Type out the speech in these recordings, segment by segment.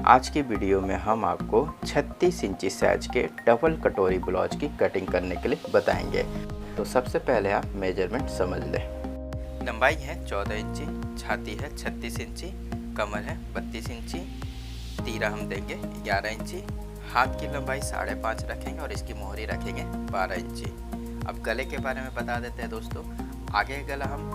आज की वीडियो में हम आपको 36 इंची साइज के डबल कटोरी ब्लाउज की कटिंग करने के लिए बताएंगे। तो सबसे पहले आप मेजरमेंट समझ लें। लंबाई है 14 इंची, छाती है 36 इंची, कमर है 32 इंची, तीरा हम देंगे 11 इंची, हाथ की लंबाई 5.5 रखेंगे और इसकी मोहरी रखेंगे 12 इंची। अब गले के बारे में बता देते हैं दोस्तों। आगे गला हम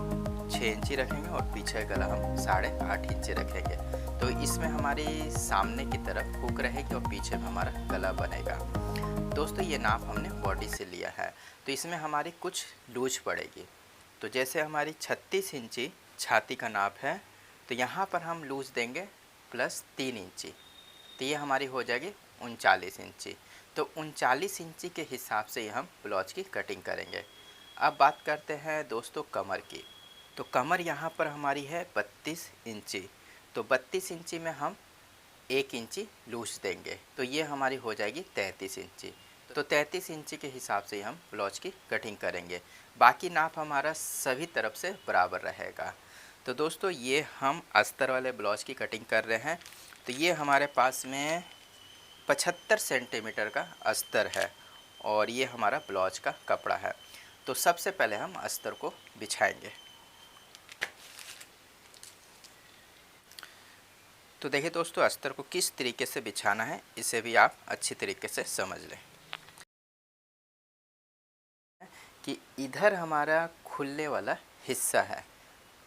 6 इंची रखेंगे और पीछे गला हम 8.5 इंची रखेंगे। तो इसमें हमारी सामने की तरफ हुक रहेगी और पीछे में हमारा गला बनेगा। दोस्तों ये नाप हमने बॉडी से लिया है, तो इसमें हमारी कुछ लूज पड़ेगी। तो जैसे हमारी 36 इंची छाती का नाप है, तो यहाँ पर हम लूज देंगे प्लस 3 इंची, तो ये हमारी हो जाएगी 39 इंची। तो 39 इंची के हिसाब से ही हम ब्लाउज की कटिंग करेंगे। अब बात करते हैं दोस्तों कमर की। तो कमर यहाँ पर हमारी है 32 इंची, तो 32 इंची में हम 1 इंची लूज देंगे, तो ये हमारी हो जाएगी 33 इंची। तो 33 इंची के हिसाब से हम ब्लाउज की कटिंग करेंगे। बाकी नाप हमारा सभी तरफ से बराबर रहेगा। तो दोस्तों ये हम अस्तर वाले ब्लाउज की कटिंग कर रहे हैं। तो ये हमारे पास में 75 सेंटीमीटर का अस्तर है और ये हमारा ब्लाउज का कपड़ा है। तो सबसे पहले हम अस्तर को बिछाएंगे। तो देखिए दोस्तों, अस्तर को किस तरीके से बिछाना है इसे भी आप अच्छी तरीके से समझ लें कि इधर हमारा खुलने वाला हिस्सा है।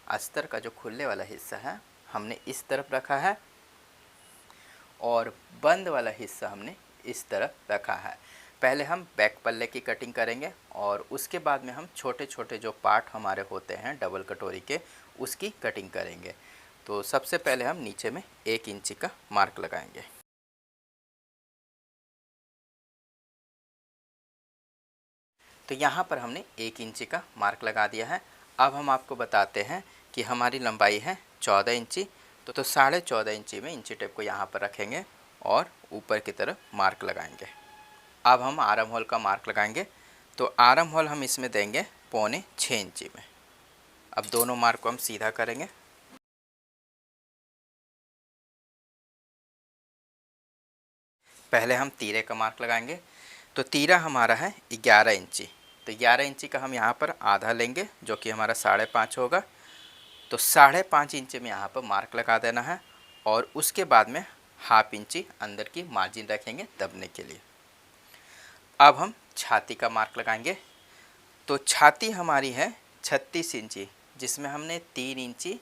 अस्तर का जो खुलने वाला हिस्सा है हमने इस तरफ रखा है और बंद वाला हिस्सा हमने इस तरफ रखा है। पहले हम बैक पल्ले की कटिंग करेंगे और उसके बाद में हम छोटे छोटे जो पार्ट हमारे होते हैं डबल कटोरी के, उसकी कटिंग करेंगे। तो सबसे पहले हम नीचे में 1 इंची का मार्क लगाएंगे। तो यहाँ पर हमने 1 इंची का मार्क लगा दिया है। अब हम आपको बताते हैं कि हमारी लंबाई है 14 इंची, तो 14.5 इंची में इंची टेप को यहाँ पर रखेंगे और ऊपर की तरफ मार्क लगाएंगे। अब हम आर्म होल का मार्क लगाएंगे। तो आर्म होल हम इसमें देंगे 6.25 इंची में। अब दोनों मार्क को हम सीधा करेंगे। पहले हम तीरे का मार्क लगाएंगे। तो तीरा हमारा है 11 इंची, तो 11 इंची का हम यहाँ पर आधा लेंगे जो कि हमारा 5.5 होगा। तो 5.5 इंची में यहाँ पर मार्क लगा देना है और उसके बाद में ½ इंची अंदर की मार्जिन रखेंगे दबने के लिए। अब हम छाती का मार्क लगाएंगे। तो छाती हमारी है 36 इंची, जिसमें हमने 3 इंची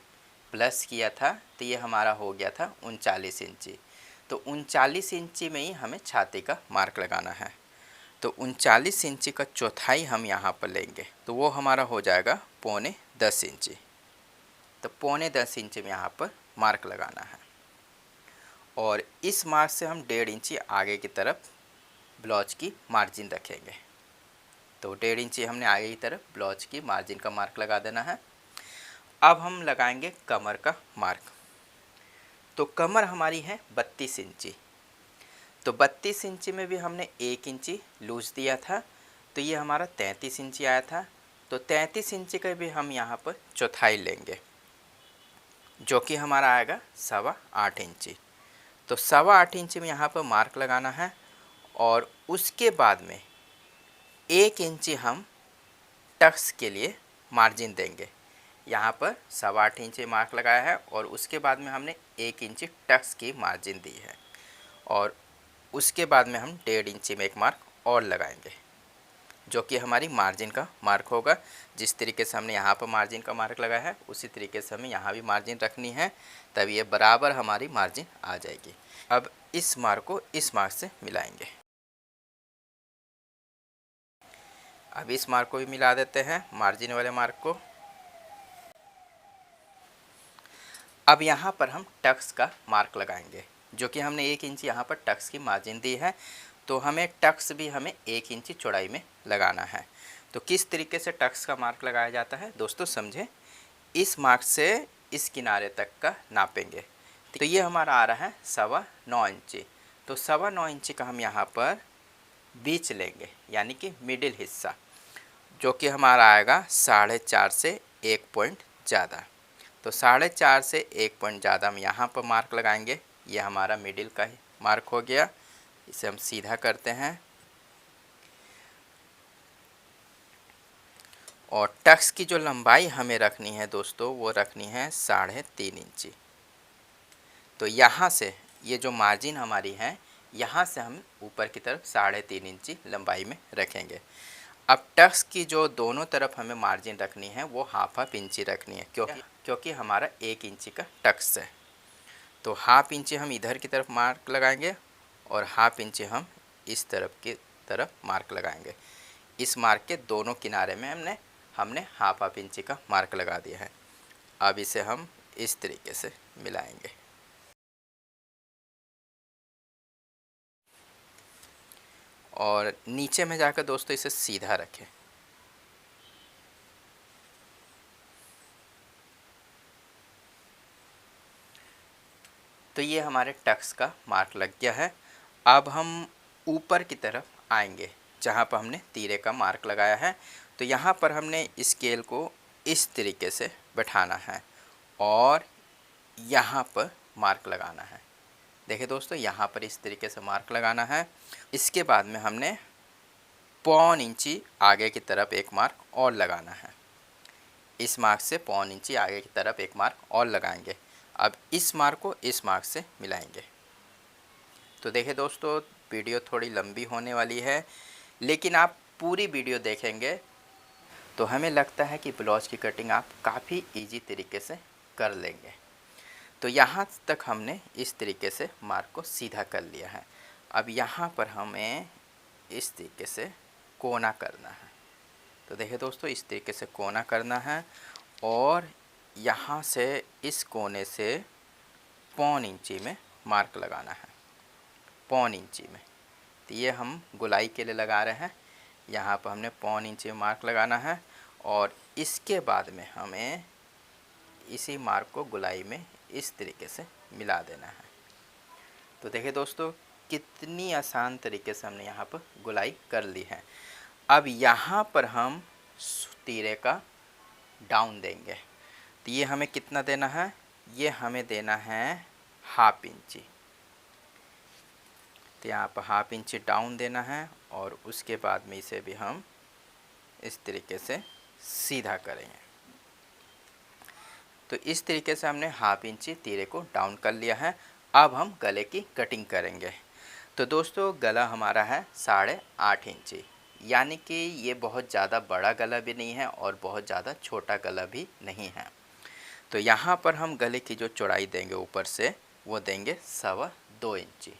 प्लस किया था, तो ये हमारा हो गया था 39 इंची। तो 39 इंची में ही हमें छाती का मार्क लगाना है। तो 39 इंची का चौथाई हम यहाँ पर लेंगे, तो वो हमारा हो जाएगा 9.25 इंची। तो 9.25 इंची में यहाँ पर मार्क लगाना है और इस मार्क से हम 1.5 इंची आगे की तरफ ब्लाउज की मार्जिन रखेंगे। तो 1.5 इंची हमने आगे की तरफ ब्लाउज की मार्जिन का मार्क लगा देना है। अब हम लगाएंगे कमर का मार्क। तो कमर हमारी है 32 इंची, तो 32 इंची में भी हमने 1 इंची लूज दिया था, तो ये हमारा 33 इंची आया था। तो 33 इंची का भी हम यहाँ पर चौथाई लेंगे जो कि हमारा आएगा 8.25 इंची। तो 8.25 इंची में यहाँ पर मार्क लगाना है और उसके बाद में 1 इंची हम टक्स के लिए मार्जिन देंगे। यहाँ पर 8.25 इंची मार्क लगाया है और उसके बाद में हमने 1 इंची टक्स की मार्जिन दी है और उसके बाद में हम 1.5 इंची में एक मार्क और लगाएंगे जो कि हमारी मार्जिन का मार्क होगा। जिस तरीके से हमने यहाँ पर मार्जिन का मार्क लगाया है उसी तरीके से हमें यहाँ भी मार्जिन रखनी है, तब ये बराबर हमारी मार्जिन आ जाएगी। अब इस मार्क को इस मार्क से मिलाएंगे। अब इस मार्क को भी मिला देते हैं, मार्जिन वाले मार्क को। अब यहाँ पर हम टक्स का मार्क लगाएंगे जो कि हमने 1 इंची यहाँ पर टक्स की मार्जिन दी है, तो हमें टक्स भी हमें 1 इंची चौड़ाई में लगाना है। तो किस तरीके से टक्स का मार्क लगाया जाता है दोस्तों समझें। इस मार्क से इस किनारे तक का नापेंगे, तो ये हमारा आ रहा है 9.25 इंची। तो 9.25 इंची का हम यहाँ पर बीच लेंगे यानी कि मिडिल हिस्सा, जो कि हमारा आएगा 4.5 से 1 पॉइंट ज़्यादा। तो 4.5 से 1 पॉइंट ज़्यादा हम यहाँ पर मार्क लगाएंगे ये हमारा मिडिल का मार्क हो गया, इसे हम सीधा करते हैं। और टक्स की जो लंबाई हमें रखनी है दोस्तों, वो रखनी है 3.5 इंची। तो यहाँ से ये जो मार्जिन हमारी है, यहाँ से हम ऊपर की तरफ 3.5 इंची लंबाई में रखेंगे। अब टक्स की जो दोनों तरफ हमें मार्जिन रखनी है वो हाफ इंची रखनी है, क्योंकि हमारा 1 इंची का टक्स है। तो हाफ इंची हम इधर की तरफ मार्क लगाएंगे और हाफ इंची हम इस तरफ की तरफ मार्क लगाएंगे। इस मार्क के दोनों किनारे में हमने हाफ इंची का मार्क लगा दिया है। अब इसे हम इस तरीके से मिलाएंगे। और नीचे में जाकर दोस्तों इसे सीधा रखें। तो ये हमारे टक्स का मार्क लग गया है। अब हम ऊपर की तरफ आएंगे जहाँ पर हमने तीरे का मार्क लगाया है। तो यहाँ पर हमने स्केल को इस तरीके से बैठाना है और यहाँ पर मार्क लगाना है। देखिए दोस्तों, यहाँ पर इस तरीके से मार्क लगाना है। इसके बाद में हमने 1.25 इंची आगे की तरफ एक मार्क और लगाना है। इस मार्क से 1.25 इंची आगे की तरफ एक मार्क और लगाएंगे। अब इस मार्क को इस मार्क से मिलाएंगे। तो देखिए दोस्तों, वीडियो थोड़ी लंबी होने वाली है, लेकिन आप पूरी वीडियो देखेंगे तो हमें लगता है कि ब्लाउज की कटिंग आप काफ़ी इजी तरीके से कर लेंगे। तो यहाँ तक हमने इस तरीके से मार्क को सीधा कर लिया है। अब यहाँ पर हमें इस तरीके से कोना करना है। तो देखिए दोस्तों, इस तरीके से कोना करना है और यहाँ से इस कोने से 1.25 इंची में मार्क लगाना है, 1.25 इंची में। तो ये हम गोलाई के लिए लगा रहे हैं। यहाँ पर हमने 1.25 इंची में मार्क लगाना है और इसके बाद में हमें इसी मार्क को गोलाई में इस तरीके से मिला देना है। तो देखिए दोस्तों, कितनी आसान तरीके से हमने यहाँ पर गोलाई कर ली है। अब यहाँ पर हम तीरे का डाउन देंगे। तो ये हमें कितना देना है? ये हमें देना है हाफ इंची। तो यहाँ पर हाफ इंची डाउन देना है और उसके बाद में इसे भी हम इस तरीके से सीधा करेंगे। तो इस तरीके से हमने हाफ इंची तीरे को डाउन कर लिया है। अब हम गले की कटिंग करेंगे। तो दोस्तों, गला हमारा है 8.5 इंची, यानी कि ये बहुत ज़्यादा बड़ा गला भी नहीं है और बहुत ज़्यादा छोटा गला भी नहीं है। तो यहाँ पर हम गले की जो चौड़ाई देंगे ऊपर से, वो देंगे 2.25 इंची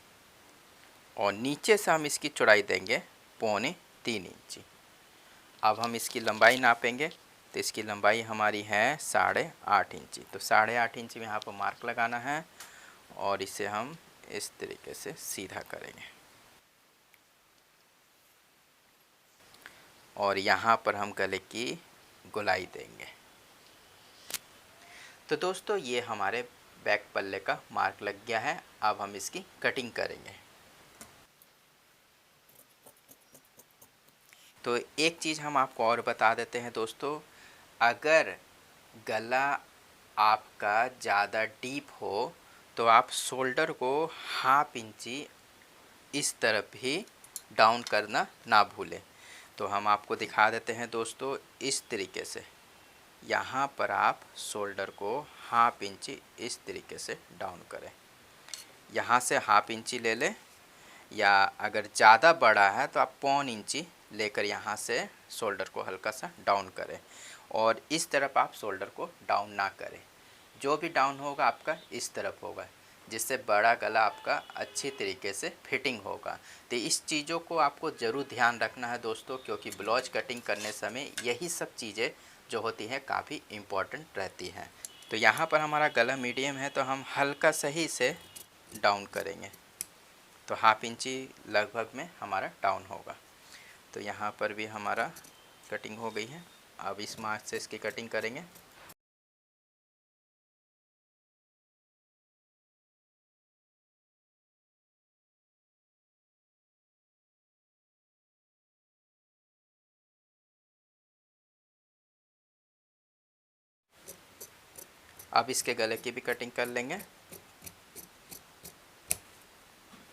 और नीचे से हम इसकी चौड़ाई देंगे 3.25 इंची। अब हम इसकी लंबाई नापेंगे। तो इसकी लंबाई हमारी है 8.5 इंची। तो 8.5 इंची में यहाँ पर मार्क लगाना है और इसे हम इस तरीके से सीधा करेंगे और यहाँ पर हम गले की गोलाई देंगे। तो दोस्तों, ये हमारे बैक पल्ले का मार्क लग गया है। अब हम इसकी कटिंग करेंगे। तो एक चीज़ हम आपको और बता देते हैं दोस्तों, अगर गला आपका ज़्यादा डीप हो तो आप शोल्डर को हाफ इंची इस तरफ ही डाउन करना ना भूलें। तो हम आपको दिखा देते हैं दोस्तों, इस तरीके से यहाँ पर आप शोल्डर को हाफ इंची इस तरीके से डाउन करें। यहाँ से हाफ इंची ले लें, या अगर ज़्यादा बड़ा है तो आप 1.25 इंची लेकर यहाँ से शोल्डर को हल्का सा डाउन करें और इस तरफ आप शोल्डर को डाउन ना करें। जो भी डाउन होगा आपका इस तरफ होगा, जिससे बड़ा गला आपका अच्छी तरीके से फिटिंग होगा। तो इस चीज़ों को आपको ज़रूर ध्यान रखना है दोस्तों, क्योंकि ब्लाउज कटिंग करने समय यही सब चीज़ें जो होती हैं काफ़ी इम्पोर्टेंट रहती हैं। तो यहाँ पर हमारा गला मीडियम है तो हम हल्का सही से डाउन करेंगे। तो हाफ इंची लगभग में हमारा डाउन होगा। तो यहाँ पर भी हमारा कटिंग हो गई है। अब इस मार्क से इसकी कटिंग करेंगे। अब इसके गले की भी कटिंग कर लेंगे।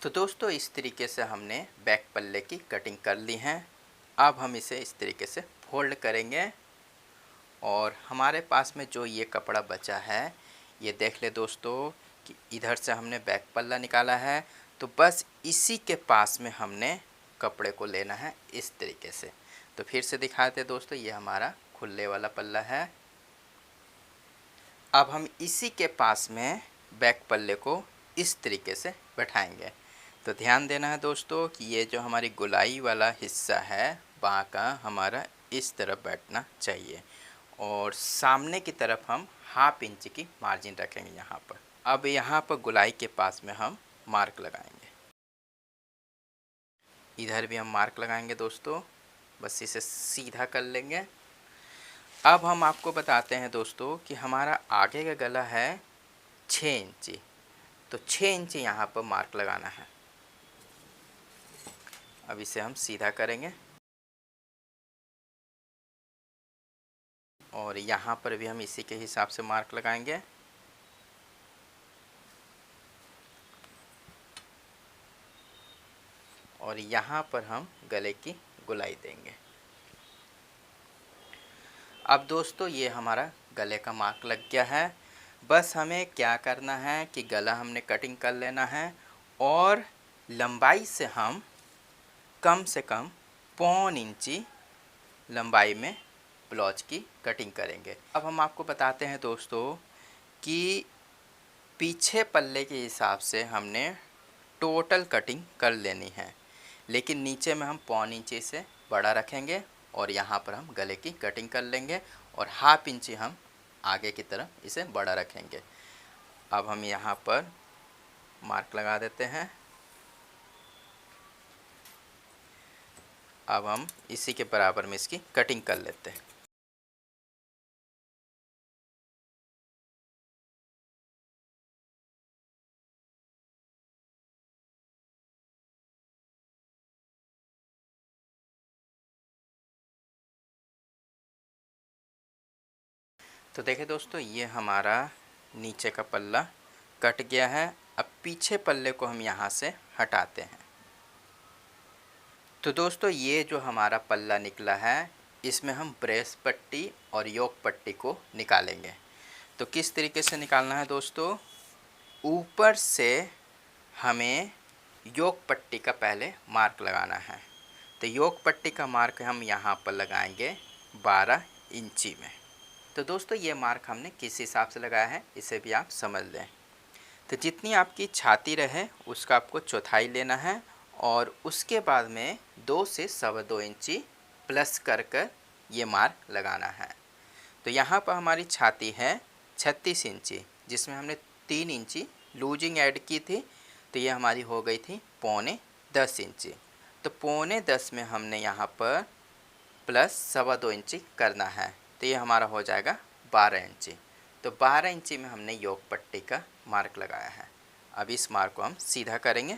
तो दोस्तों इस तरीके से हमने बैक पल्ले की कटिंग कर ली है। अब हम इसे इस तरीके से फोल्ड करेंगे और हमारे पास में जो ये कपड़ा बचा है, ये देख ले दोस्तों कि इधर से हमने बैक पल्ला निकाला है, तो बस इसी के पास में हमने कपड़े को लेना है इस तरीके से। तो फिर से दिखाते दोस्तों, ये हमारा खुले वाला पल्ला है। अब हम इसी के पास में बैक पल्ले को इस तरीके से बैठाएंगे। तो ध्यान देना है दोस्तों कि ये जो हमारी गोलाई वाला हिस्सा है बाँ का, हमारा इस तरफ बैठना चाहिए और सामने की तरफ हम ½ इंच की मार्जिन रखेंगे यहाँ पर। अब यहाँ पर गोलाई के पास में हम मार्क लगाएंगे। इधर भी हम मार्क लगाएंगे दोस्तों, बस इसे सीधा कर लेंगे। अब हम आपको बताते हैं दोस्तों कि हमारा आगे का गला है 6 इंची, तो 6 इंची यहाँ पर मार्क लगाना है। अब इसे हम सीधा करेंगे और यहाँ पर भी हम इसी के हिसाब से मार्क लगाएंगे। और यहाँ पर हम गले की गोलाई देंगे। अब दोस्तों ये हमारा गले का मार्क लग गया है। बस हमें क्या करना है कि गला हमने कटिंग कर लेना है और लंबाई से हम कम से कम ½ इंची लंबाई में ब्लाउज की कटिंग करेंगे। अब हम आपको बताते हैं दोस्तों कि पीछे पल्ले के हिसाब से हमने टोटल कटिंग कर लेनी है, लेकिन नीचे में हम ½ इंची से बड़ा रखेंगे और यहाँ पर हम गले की कटिंग कर लेंगे और ½ इंची हम आगे की तरफ इसे बड़ा रखेंगे। अब हम यहाँ पर मार्क लगा देते हैं। अब हम इसी के बराबर में इसकी कटिंग कर लेते हैं। तो देखिए दोस्तों, ये हमारा नीचे का पल्ला कट गया है। अब पीछे पल्ले को हम यहाँ से हटाते हैं। तो दोस्तों ये जो हमारा पल्ला निकला है, इसमें हम ब्रेस पट्टी और योक पट्टी को निकालेंगे। तो किस तरीके से निकालना है दोस्तों, ऊपर से हमें योक पट्टी का पहले मार्क लगाना है। तो योक पट्टी का मार्क हम यहाँ पर लगाएंगे 12 इंची में। तो दोस्तों ये मार्क हमने किस हिसाब से लगाया है इसे भी आप समझ लें। तो जितनी आपकी छाती रहे उसका आपको चौथाई लेना है और उसके बाद में 2 से 2.25 इंची प्लस कर कर ये मार्क लगाना है। तो यहाँ पर हमारी छाती है 36 इंची, जिसमें हमने 3 इंची लूजिंग ऐड की थी, तो ये हमारी हो गई थी 9.25 इंची। तो 9.25 में हमने यहाँ पर प्लस 2.25 इंची करना है, तो ये हमारा हो जाएगा 12 इंची। तो 12 इंची में हमने योक पट्टी का मार्क लगाया है। अब इस मार्क को हम सीधा करेंगे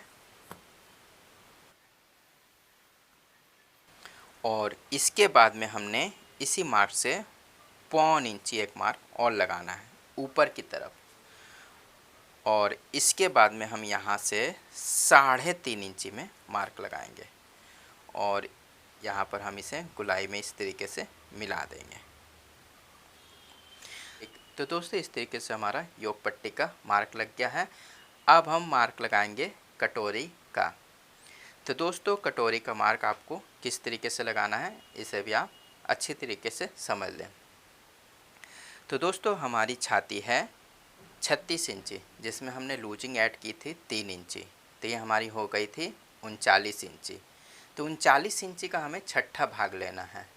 और इसके बाद में हमने इसी मार्क से 1.25 इंची एक मार्क और लगाना है ऊपर की तरफ। और इसके बाद में हम यहाँ से 3.5 इंची में मार्क लगाएंगे और यहाँ पर हम इसे गोलाई में इस तरीके से मिला देंगे। तो दोस्तों इस तरीके से हमारा योक पट्टी का मार्क लग गया है। अब हम मार्क लगाएंगे कटोरी का। तो दोस्तों कटोरी का मार्क आपको किस तरीके से लगाना है इसे भी आप अच्छी तरीके से समझ लें। तो दोस्तों हमारी छाती है 36 इंची, जिसमें हमने लूजिंग ऐड की थी 3 इंची, तो ये हमारी हो गई थी 39 इंची। तो 39 इंची का हमें छठा भाग लेना है,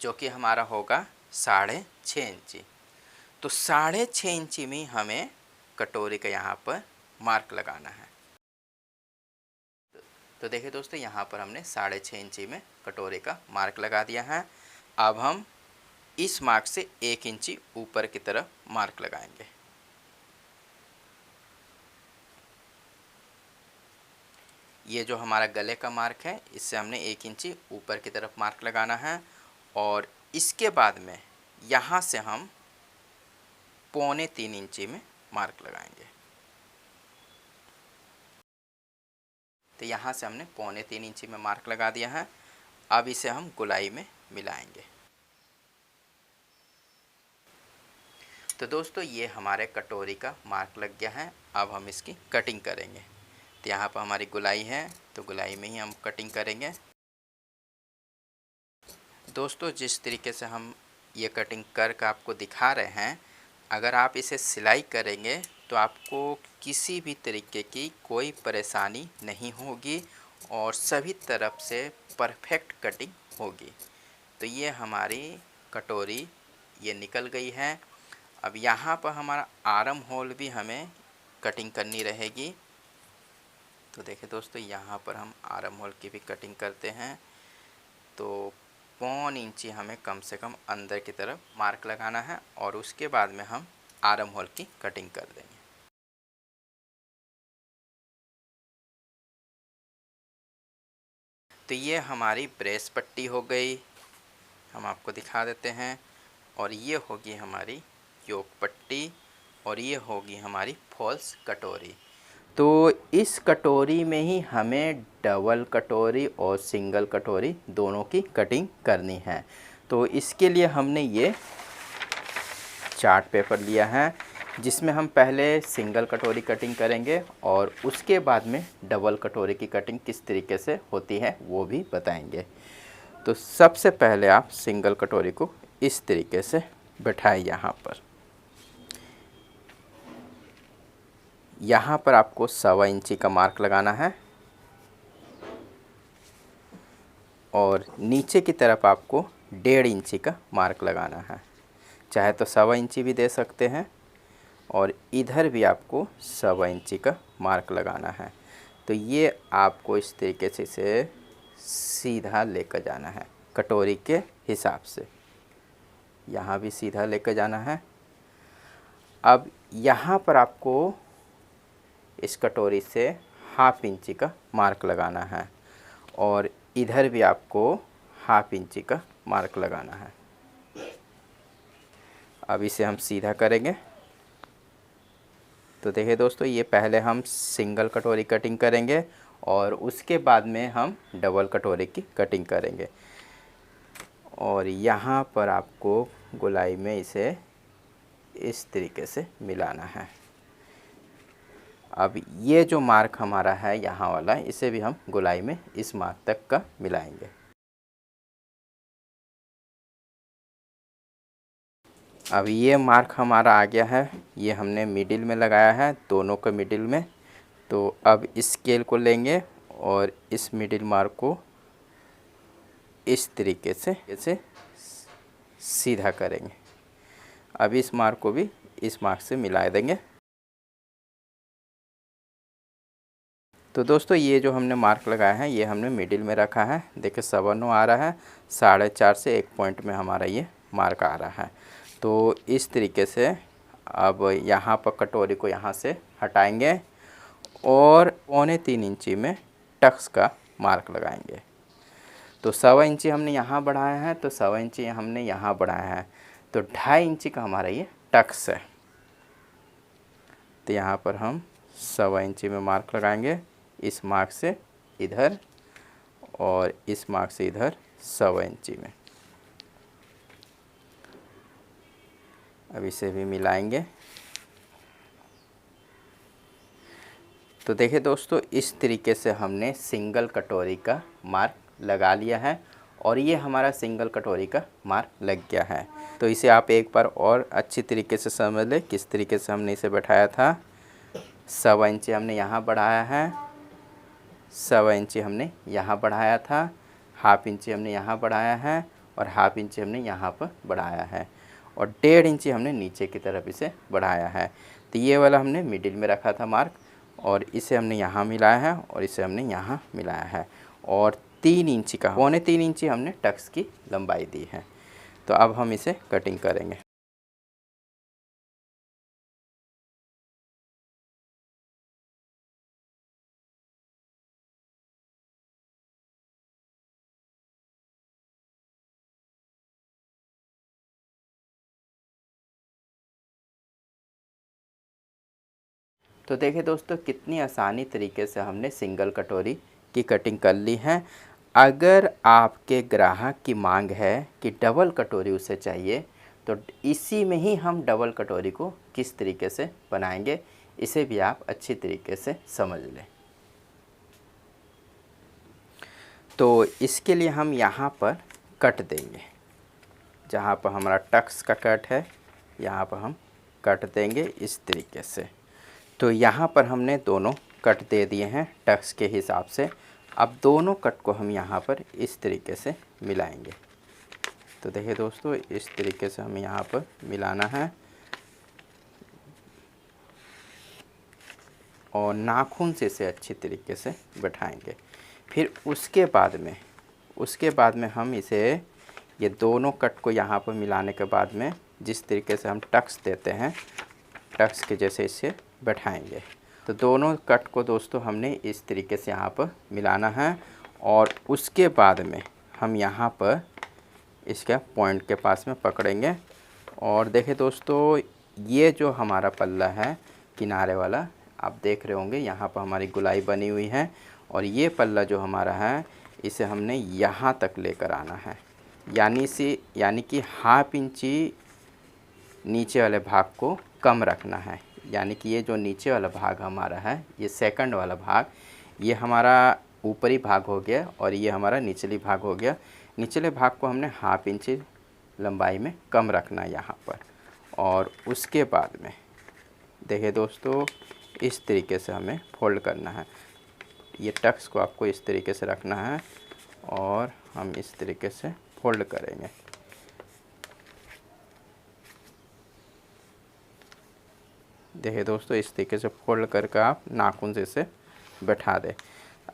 जो कि हमारा होगा 6.5 इंची। तो 6.5 इंची में हमें कटोरी का यहाँ पर मार्क लगाना है। तो देखिए दोस्तों यहाँ पर हमने 6.5 इंची में कटोरी का मार्क लगा दिया है। अब हम इस मार्क से 1 इंची ऊपर की तरफ मार्क लगाएंगे। ये जो हमारा गले का मार्क है, इससे हमने 1 इंची ऊपर की तरफ मार्क लगाना है और इसके बाद में यहाँ से हम 3.25 इंची में मार्क लगाएंगे। तो यहाँ से हमने 3.25 इंची में मार्क लगा दिया है। अब इसे हम गोलाई में मिलाएंगे। तो दोस्तों ये हमारे कटोरी का मार्क लग गया है। अब हम इसकी कटिंग करेंगे। तो यहाँ पर हमारी गोलाई है, तो गोलाई में ही हम कटिंग करेंगे। दोस्तों जिस तरीके से हम ये कटिंग करके आपको दिखा रहे हैं, अगर आप इसे सिलाई करेंगे तो आपको किसी भी तरीके की कोई परेशानी नहीं होगी और सभी तरफ से परफेक्ट कटिंग होगी। तो ये हमारी कटोरी ये निकल गई है। अब यहाँ पर हमारा आर्म होल भी हमें कटिंग करनी रहेगी। तो देखिए दोस्तों, यहाँ पर हम आर्म होल की भी कटिंग करते हैं। तो 1.25 इंची हमें कम से कम अंदर की तरफ मार्क लगाना है और उसके बाद में हम आर्म होल की कटिंग कर देंगे। तो ये हमारी ब्रेस पट्टी हो गई, हम आपको दिखा देते हैं। और ये होगी हमारी योक पट्टी और ये होगी हमारी फॉल्स कटोरी। तो इस कटोरी में ही हमें डबल कटोरी और सिंगल कटोरी दोनों की कटिंग करनी है। तो इसके लिए हमने ये चार्ट पेपर लिया है, जिसमें हम पहले सिंगल कटोरी कटिंग करेंगे और उसके बाद में डबल कटोरी की कटिंग किस तरीके से होती है वो भी बताएंगे। तो सबसे पहले आप सिंगल कटोरी को इस तरीके से बैठाएं। यहाँ पर आपको 1.25 इंची का मार्क लगाना है और नीचे की तरफ आपको 1.5 इंची का मार्क लगाना है। चाहे तो 1.25 इंची भी दे सकते हैं और इधर भी आपको 1.25 इंची का मार्क लगाना है। तो ये आपको इस तरीके से इसे सीधा लेकर जाना है कटोरी के हिसाब से। यहाँ भी सीधा लेकर जाना है। अब यहाँ पर आपको इस कटोरी से 1/2 इंची का मार्क लगाना है और इधर भी आपको 1/2 इंची का मार्क लगाना है। अब इसे हम सीधा करेंगे। तो देखिए दोस्तों, ये पहले हम सिंगल कटोरी कटिंग करेंगे और उसके बाद में हम डबल कटोरी की कटिंग करेंगे। और यहाँ पर आपको गोलाई में इसे इस तरीके से मिलाना है। अब ये जो मार्क हमारा है यहाँ वाला, इसे भी हम गोलाई में इस मार्क तक का मिलाएंगे। अब ये मार्क हमारा आ गया है, ये हमने मिडिल में लगाया है, दोनों के मिडिल में। तो अब इस स्केल को लेंगे और इस मिडिल मार्क को इस तरीके से सीधा करेंगे। अब इस मार्क को भी इस मार्क से मिला देंगे। तो दोस्तों, ये जो हमने मार्क लगाया है ये हमने मिडिल में रखा है। देखिए 7.9 आ रहा है, 4.5 से 1 पॉइंट में हमारा ये मार्क आ रहा है। तो इस तरीके से अब यहाँ पर कटोरी को यहाँ से हटाएंगे और 3.25 इंची में टक्स का मार्क लगाएंगे। तो 1.25 इंची हमने यहाँ बढ़ाया है, तो 1.25 इंची हमने यहाँ बढ़ाया है, तो 2.5 इंची का हमारा ये टक्स है। तो यहाँ पर हम 1.25 इंची में मार्क लगाएंगे, इस मार्क से इधर और इस मार्क से इधर 1.25 इंची में। अब इसे भी मिलाएंगे। तो देखिए दोस्तों, इस तरीके से हमने सिंगल कटोरी का मार्क लगा लिया है और ये हमारा सिंगल कटोरी का मार्क लग गया है। तो इसे आप एक बार और अच्छी तरीके से समझ लें किस तरीके से हमने इसे बैठाया था। 1.25 इंची हमने यहाँ बढ़ाया है, 1.25 इंची हमने यहाँ बढ़ाया था, 1/2 इंची हमने यहाँ बढ़ाया है और 1/2 इंची हमने यहाँ पर बढ़ाया है और 1.5 इंची हमने नीचे की तरफ इसे बढ़ाया है। तो ये वाला हमने मिडिल में रखा था मार्क और इसे हमने यहाँ मिलाया है और इसे हमने यहाँ मिलाया है और 3 इंची का 3.25 इंची हमने टक्स की लंबाई दी है। तो अब हम इसे कटिंग करेंगे। तो देखिए दोस्तों कितनी आसानी तरीके से हमने सिंगल कटोरी की कटिंग कर ली है। अगर आपके ग्राहक की मांग है कि डबल कटोरी उसे चाहिए तो इसी में ही हम डबल कटोरी को किस तरीके से बनाएंगे इसे भी आप अच्छी तरीके से समझ लें। तो इसके लिए हम यहाँ पर कट देंगे, जहाँ पर हमारा टक्स का कट है यहाँ पर हम कट देंगे इस तरीके से। तो यहाँ पर हमने दोनों कट दे दिए हैं टक्स के हिसाब से। अब दोनों कट को हम यहाँ पर इस तरीके से मिलाएंगे। तो देखिए दोस्तों इस तरीके से हमें यहाँ पर मिलाना है और नाखून से इसे अच्छी तरीके से बैठाएंगे। फिर उसके बाद में हम इसे ये दोनों कट को यहाँ पर मिलाने के बाद में जिस तरीके से हम टक्स देते हैं टक्स के जैसे इसे बैठाएंगे। तो दोनों कट को दोस्तों हमने इस तरीके से यहाँ पर मिलाना है और उसके बाद में हम यहाँ पर इसका पॉइंट के पास में पकड़ेंगे। और देखिए दोस्तों ये जो हमारा पल्ला है किनारे वाला आप देख रहे होंगे यहाँ पर हमारी गुलाई बनी हुई है और ये पल्ला जो हमारा है इसे हमने यहाँ तक लेकर आना है, यानी कि हाफ इंची नीचे वाले भाग को कम रखना है। यानी कि ये जो नीचे वाला भाग हमारा है ये सेकंड वाला भाग ये हमारा ऊपरी भाग हो गया और ये हमारा निचली भाग हो गया। निचले भाग को हमने हाफ इंची लंबाई में कम रखना है यहाँ पर। और उसके बाद में देखिए दोस्तों इस तरीके से हमें फोल्ड करना है। ये टक्स को आपको इस तरीके से रखना है और हम इस तरीके से फोल्ड करेंगे। देखिए दोस्तों इस तरीके से फोल्ड करके आप नाखून से इसे बैठा दें।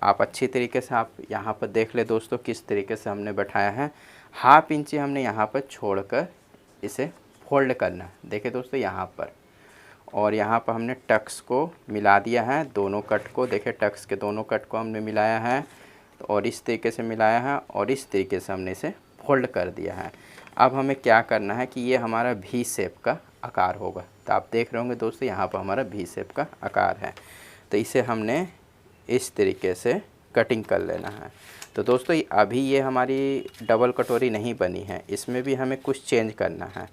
आप अच्छी तरीके से आप यहाँ पर देख ले दोस्तों किस तरीके से हमने बैठाया है। हाफ इंची हमने यहाँ पर छोड़कर इसे फोल्ड करना है। देखिए दोस्तों यहाँ पर, और यहाँ पर हमने टक्स को मिला दिया है दोनों कट को। देखिए टक्स के दोनों कट को हमने मिलाया है और इस तरीके से मिलाया है और इस तरीके से हमने इसे फोल्ड कर दिया है। अब हमें क्या करना है कि ये हमारा भी शेप का आकार होगा। तो आप देख रहे होंगे दोस्तों यहाँ पर हमारा भी शेप का आकार है। तो इसे हमने इस तरीके से कटिंग कर लेना है। तो दोस्तों अभी ये हमारी डबल कटोरी नहीं बनी है, इसमें भी हमें कुछ चेंज करना है।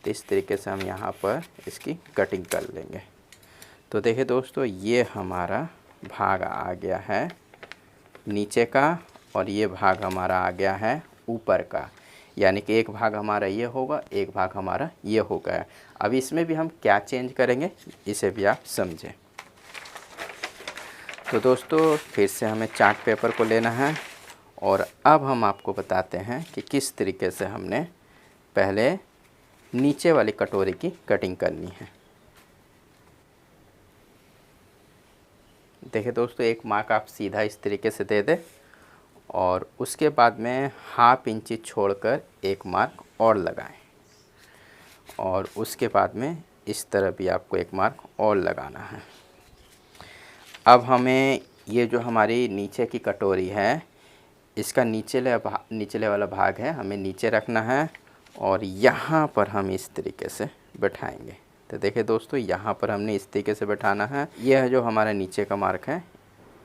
तो इस तरीके से हम यहाँ पर इसकी कटिंग कर लेंगे। तो देखिए दोस्तों ये हमारा भाग आ गया है नीचे का और ये भाग हमारा आ गया है ऊपर का। यानी कि एक भाग हमारा ये होगा, एक भाग हमारा ये होगा। अब इसमें भी हम क्या चेंज करेंगे इसे भी आप समझें। तो दोस्तों फिर से हमें चार्ट पेपर को लेना है और अब हम आपको बताते हैं कि किस तरीके से हमने पहले नीचे वाली कटोरी की कटिंग करनी है। देखिए दोस्तों एक मार्क आप सीधा इस तरीके से दे दें और उसके बाद में हाफ इंची छोड़कर एक मार्क और लगाएं और उसके बाद में इस तरह भी आपको एक मार्क और लगाना है। अब हमें ये जो हमारी नीचे की कटोरी है इसका निचले वाला भाग है हमें नीचे रखना है और यहाँ पर हम इस तरीके से बैठाएंगे। तो देखिए दोस्तों यहाँ पर हमने इस तरीके से बैठाना है। यह है जो हमारा नीचे का मार्क है,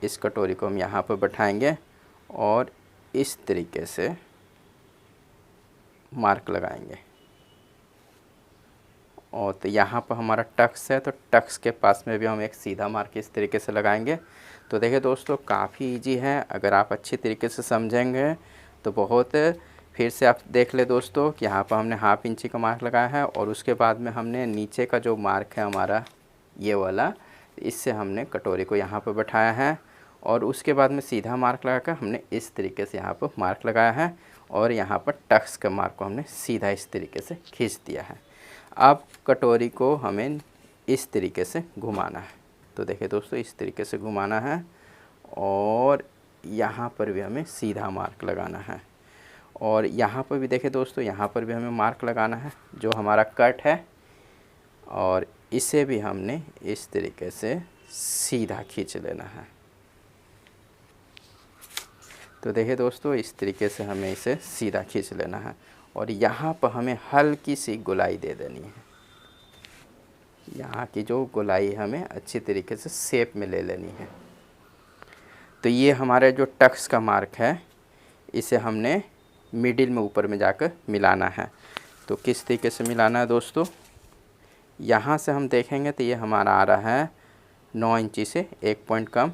इस कटोरी को हम यहाँ पर बैठाएंगे और इस तरीके से मार्क लगाएंगे। और तो यहाँ पर हमारा टक्स है तो टक्स के पास में भी हम एक सीधा मार्क इस तरीके से लगाएंगे। तो देखिए दोस्तों काफ़ी इजी है, अगर आप अच्छी तरीके से समझेंगे तो बहुत। फिर से आप देख ले दोस्तों कि यहाँ पर हमने हाफ इंची का मार्क लगाया है और उसके बाद में हमने नीचे का जो मार्क है हमारा ये वाला, इससे हमने कटोरी को यहाँ पर बैठाया है और उसके बाद में सीधा मार्क लगाकर हमने इस तरीके से यहाँ पर मार्क लगाया है और यहाँ पर टक्स के मार्क को हमने सीधा इस तरीके से खींच दिया है। अब कटोरी को हमें इस तरीके से घुमाना है। तो देखिए दोस्तों इस तरीके से घुमाना है और यहाँ पर भी हमें सीधा मार्क लगाना है और यहाँ पर भी देखिए दोस्तों यहाँ पर भी हमें मार्क लगाना है जो हमारा कट है और इसे भी हमने इस तरीके से सीधा खींच लेना है। तो देखिए दोस्तों इस तरीके से हमें इसे सीधा खींच लेना है और यहाँ पर हमें हल्की सी गुलाई दे देनी है। यहाँ की जो गोलाई हमें अच्छी तरीके से शेप में ले लेनी है। तो ये हमारे जो टक्स का मार्क है इसे हमने मिडिल में ऊपर में जाकर मिलाना है। तो किस तरीके से मिलाना है दोस्तों, यहाँ से हम देखेंगे तो ये हमारा आ रहा है 9 इंची से 1 पॉइंट कम।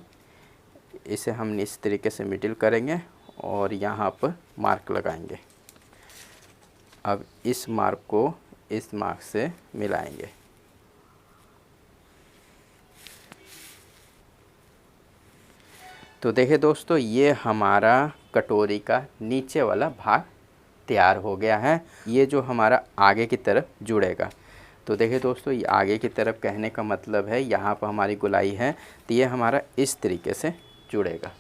इसे हम इस तरीके से मिडिल करेंगे और यहाँ पर मार्क लगाएंगे। अब इस मार्क को इस मार्क से मिलाएंगे। तो देखिए दोस्तों, ये हमारा कटोरी का नीचे वाला भाग तैयार हो गया है। ये जो हमारा आगे की तरफ जुड़ेगा। तो देखिए दोस्तों, ये आगे की तरफ कहने का मतलब है यहाँ पर हमारी गोलाई है तो ये हमारा इस तरीके से जुड़ेगा।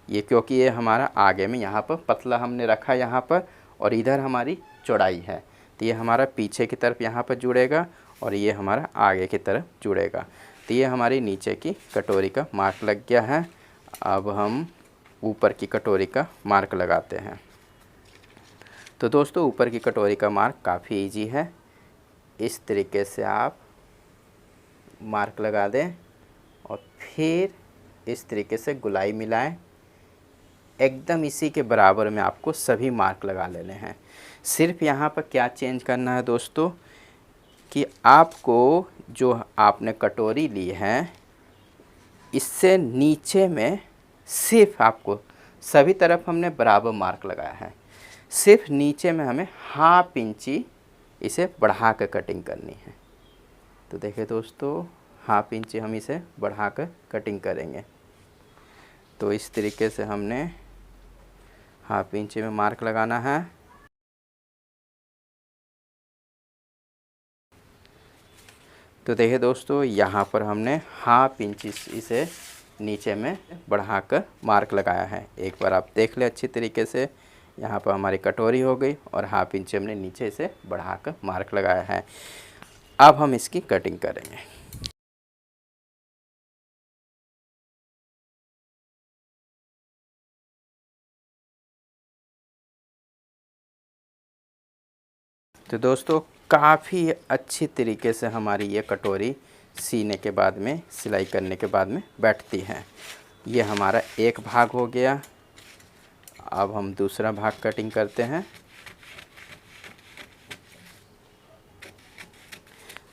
ये क्योंकि ये हमारा आगे में यहाँ पर पतला हमने रखा यहाँ पर और इधर हमारी चौड़ाई है, तो ये हमारा पीछे की तरफ यहाँ पर जुड़ेगा और ये हमारा आगे की तरफ जुड़ेगा। तो ये हमारी नीचे की कटोरी का मार्क लग गया है। अब हम ऊपर की कटोरी का मार्क लगाते हैं। तो दोस्तों, ऊपर की कटोरी का मार्क काफ़ी इजी है। इस तरीके से आप मार्क लगा दें और फिर इस तरीके से गोलाई मिलाएं। एकदम इसी के बराबर में आपको सभी मार्क लगा लेने हैं। सिर्फ यहाँ पर क्या चेंज करना है दोस्तों कि आपको जो आपने कटोरी ली है इससे नीचे में सिर्फ आपको, सभी तरफ हमने बराबर मार्क लगाया है, सिर्फ नीचे में हमें ½ इंची इसे बढ़ा कर कटिंग करनी है। तो देखिए दोस्तों, ½ इंची हम इसे बढ़ा कर कटिंग करेंगे। तो इस तरीके से हमने ½ इंची में मार्क लगाना है। तो देखिए दोस्तों, यहाँ पर हमने ½ इंची इसे नीचे में बढ़ाकर मार्क लगाया है। एक बार आप देख ले अच्छी तरीके से। यहाँ पर हमारी कटोरी हो गई और ½ इंची हमने नीचे से बढ़ाकर मार्क लगाया है। अब हम इसकी कटिंग करेंगे। तो दोस्तों, काफ़ी अच्छी तरीके से हमारी ये कटोरी सीने के बाद में, सिलाई करने के बाद में बैठती है। ये हमारा एक भाग हो गया। अब हम दूसरा भाग कटिंग करते हैं।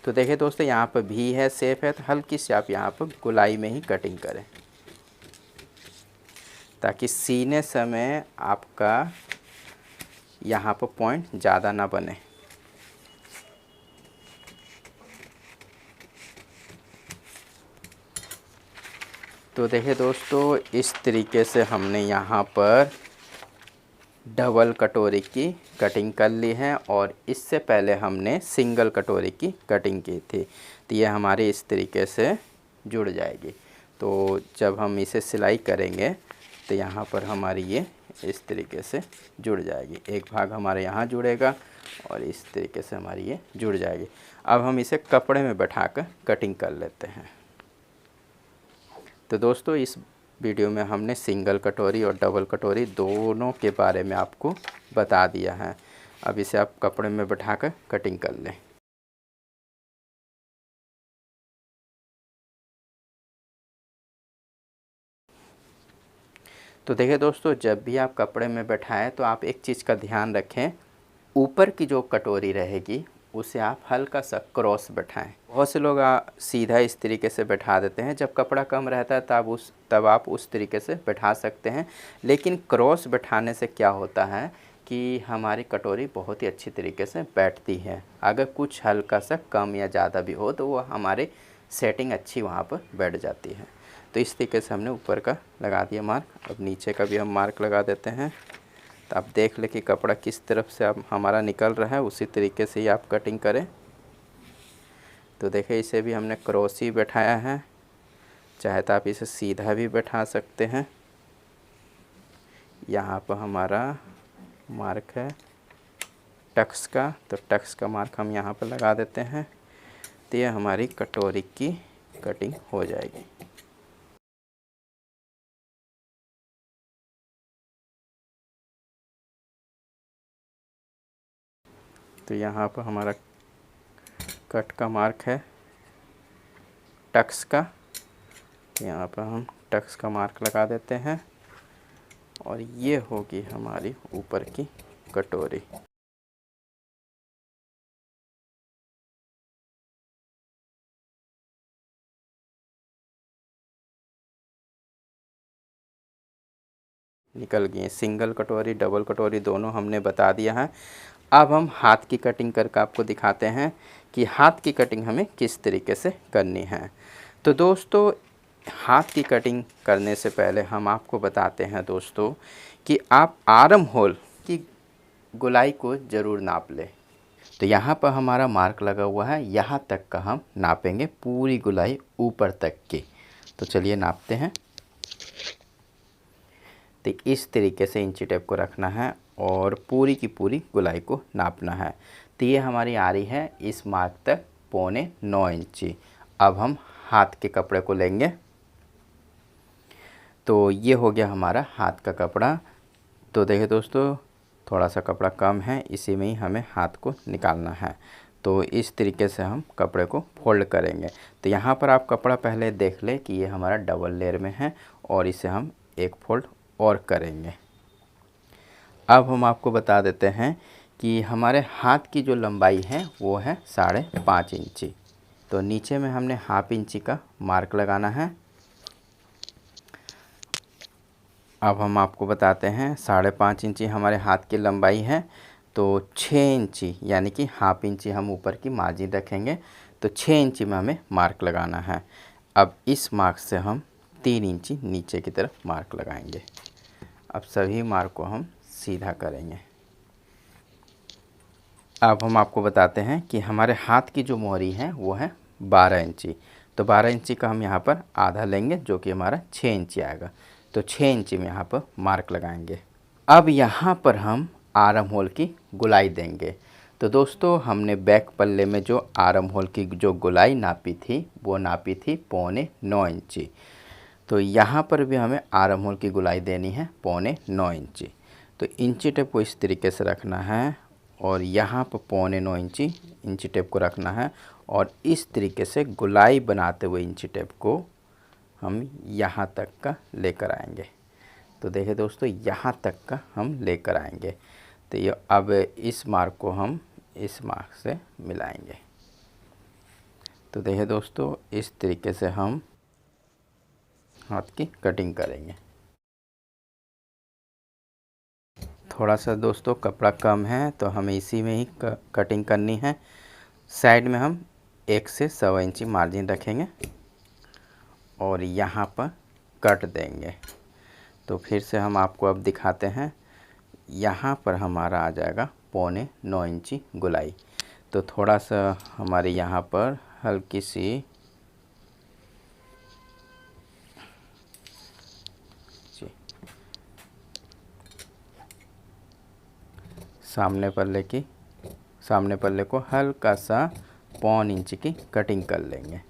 तो देखिए दोस्तों, यहाँ पर भी है, शेप है, तो हल्की सी आप यहाँ पर गोलाई में ही कटिंग करें ताकि सीने समय आपका यहाँ पर पॉइंट ज़्यादा ना बने। तो देखिए दोस्तों, इस तरीके से हमने यहाँ पर डबल कटोरी की कटिंग कर ली है और इससे पहले हमने सिंगल कटोरी की कटिंग की थी। तो ये हमारी इस तरीके से जुड़ जाएगी। तो जब हम इसे सिलाई करेंगे तो यहाँ पर हमारी ये इस तरीके से जुड़ जाएगी। एक भाग हमारे यहाँ जुड़ेगा और इस तरीके से हमारी ये जुड़ जाएगी। अब हम इसे कपड़े में बैठाकर कटिंग कर लेते हैं। तो दोस्तों, इस वीडियो में हमने सिंगल कटोरी और डबल कटोरी दोनों के बारे में आपको बता दिया है। अब इसे आप कपड़े में बैठाकर कटिंग कर लें। तो देखिए दोस्तों, जब भी आप कपड़े में बैठाएं तो आप एक चीज़ का ध्यान रखें, ऊपर की जो कटोरी रहेगी उसे आप हल्का सा क्रॉस बैठाएं। बहुत से लोग सीधा इस तरीके से बैठा देते हैं। जब कपड़ा कम रहता है तब आप उस तरीके से बैठा सकते हैं। लेकिन क्रॉस बैठाने से क्या होता है कि हमारी कटोरी बहुत ही अच्छी तरीके से बैठती है। अगर कुछ हल्का सा कम या ज़्यादा भी हो तो वो हमारे सेटिंग अच्छी वहाँ पर बैठ जाती है। तो इस तरीके से हमने ऊपर का लगा दिया मार्क। अब नीचे का भी हम मार्क लगा देते हैं। तो आप देख लें कि कपड़ा किस तरफ से अब हमारा निकल रहा है, उसी तरीके से ही आप कटिंग करें। तो देखिए, इसे भी हमने क्रॉस ही बैठाया है, चाहे तो आप इसे सीधा भी बैठा सकते हैं। यहाँ पर हमारा मार्क है टक्स का, तो टक्स का मार्क हम यहाँ पर लगा देते हैं। तो ये हमारी कटोरी की कटिंग हो जाएगी। तो यहाँ पर हमारा कट का मार्क है। टक्स का, यहाँ पर हम टक्स का मार्क लगा देते हैं और ये होगी हमारी ऊपर की कटोरी। निकल गई सिंगल कटोरी डबल कटोरी दोनों हमने बता दिया है। अब हम हाथ की कटिंग करके आपको दिखाते हैं कि हाथ की कटिंग हमें किस तरीके से करनी है। तो दोस्तों हाथ की कटिंग करने से पहले हम आपको बताते हैं दोस्तों कि आप आर्म होल की गोलाई को ज़रूर नाप लें। तो यहाँ पर हमारा मार्क लगा हुआ है, यहाँ तक का हम नापेंगे, पूरी गोलाई ऊपर तक की। तो चलिए नापते हैं। तो इस तरीके से इंची टेप को रखना है और पूरी की पूरी गोलाई को नापना है। तो ये हमारी आ रही है इस मार्क तक 9.25 इंची। अब हम हाथ के कपड़े को लेंगे। तो ये हो गया हमारा हाथ का कपड़ा। तो देखिए दोस्तों थोड़ा सा कपड़ा कम है, इसी में ही हमें हाथ को निकालना है। तो इस तरीके से हम कपड़े को फोल्ड करेंगे। तो यहाँ पर आप कपड़ा पहले देख लें कि ये हमारा डबल लेयर में है और इसे हम एक फोल्ड और करेंगे। अब हम आपको बता देते हैं कि हमारे हाथ की जो लंबाई है वो है 5.5 इंची। तो नीचे में हमने हाफ इंची का मार्क लगाना है। अब हम आपको बताते हैं 5.5 इंची हमारे हाथ की लंबाई है, तो 6 इंची यानी कि हाफ इंची हम ऊपर की मार्जिन रखेंगे। तो 6 इंची में हमें मार्क लगाना है। अब इस मार्क से हम 3 इंची नीचे की तरफ मार्क लगाएंगे। अब सभी मार्क को हम सीधा करेंगे। अब हम आपको बताते हैं कि हमारे हाथ की जो मोहरी है वो है 12 इंची। तो 12 इंची का हम यहाँ पर आधा लेंगे जो कि हमारा 6 इंची आएगा। तो 6 इंची में यहाँ पर मार्क लगाएंगे। अब यहाँ पर हम आर्म होल की गोलाई देंगे। तो दोस्तों हमने बैक पल्ले में जो आर्म होल की जो गोलाई नापी थी वो नापी थी 9.25 इंची। तो यहाँ पर भी हमें आर्म होल की गोलाई देनी है 9.25 इंची। तो इंची टेप को इस तरीके से रखना है और यहाँ पर 9.25 इंची इंची टेप को रखना है और इस तरीके से गोलाई बनाते हुए इंची टेप को हम यहाँ तक का लेकर आएंगे। तो देखिए दोस्तों यहाँ तक का हम लेकर आएंगे। तो ये अब इस मार्क को हम इस मार्क से मिलाएंगे। तो देखिए दोस्तों इस तरीके से हम हाथ की कटिंग करेंगे। थोड़ा सा दोस्तों कपड़ा कम है तो हमें इसी में ही कटिंग करनी है। साइड में हम 1 से 1.25 इंची मार्जिन रखेंगे और यहाँ पर कट देंगे। तो फिर से हम आपको अब दिखाते हैं। यहाँ पर हमारा आ जाएगा 9.25 इंची गोलाई। तो थोड़ा सा हमारे यहाँ पर हल्की सी सामने पल्ले को हल्का सा 1.25 इंच की कटिंग कर लेंगे।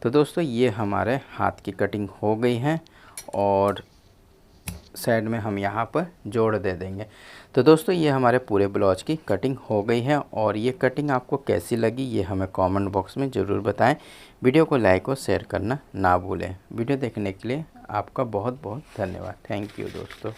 तो दोस्तों ये हमारे हाथ की कटिंग हो गई है और साइड में हम यहाँ पर जोड़ दे देंगे। तो दोस्तों ये हमारे पूरे ब्लाउज की कटिंग हो गई है और ये कटिंग आपको कैसी लगी ये हमें कमेंट बॉक्स में ज़रूर बताएं। वीडियो को लाइक और शेयर करना ना भूलें। वीडियो देखने के लिए आपका बहुत बहुत धन्यवाद। थैंक यू दोस्तों।